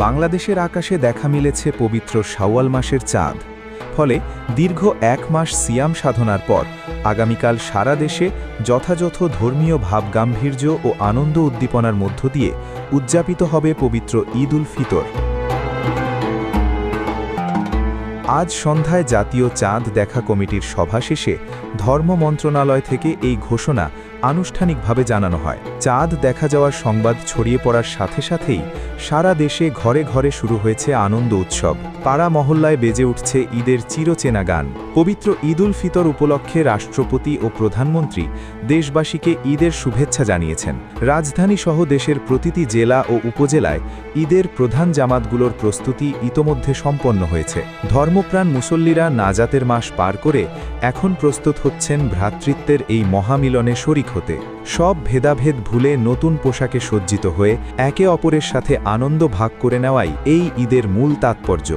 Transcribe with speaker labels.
Speaker 1: বাংলাদেশের আকাশে দেখা মিলেছে পবিত্র শাওয়াল মাসের চাঁদ। ফলে দীর্ঘ ১ মাস সিয়াম সাধনার পর আগামীকাল সারা দেশে যথাযথ ধর্মীয় ভাবগাম্ভীর্য ও আনন্দ উদ্দীপনার মধ্য দিয়ে উদযাপিত হবে পবিত্র ঈদ উল ফিতর। আজ সন্ধ্যায় জাতীয় চাঁদ দেখা কমিটির সভা শেষে ধর্ম মন্ত্রণালয় থেকে এই ঘোষণা আনুষ্ঠানিকভাবে জানানো হয়। চাঁদ দেখা যাওয়ার সংবাদ ছড়িয়ে পড়ার সাথে সাথেই সারা দেশে ঘরে ঘরে শুরু হয়েছে আনন্দ উৎসব। পাড়া মহল্লায় বেজে উঠছে ঈদের চিরচেনা গান। পবিত্র ঈদ উল ফিতর উপলক্ষে রাষ্ট্রপতি ও প্রধানমন্ত্রী দেশবাসীকে ঈদের শুভেচ্ছা জানিয়েছেন। রাজধানী সহ দেশের প্রতিটি জেলা ও উপজেলায় ঈদের প্রধান জামাতগুলোর প্রস্তুতি ইতোমধ্যে সম্পন্ন হয়েছে। ধর্মপ্রাণ মুসল্লিরা নাজাতের মাস পার করে এখন প্রস্তুত হচ্ছেন ভ্রাতৃত্বের এই মহামিলনে শরিক হতে। সব ভেদাভেদ ভুলে নতুন পোশাকে সজ্জিত হয়ে একে অপরের সাথে আনন্দ ভাগ করে নেওয়াই এই ঈদের মূল তাৎপর্য।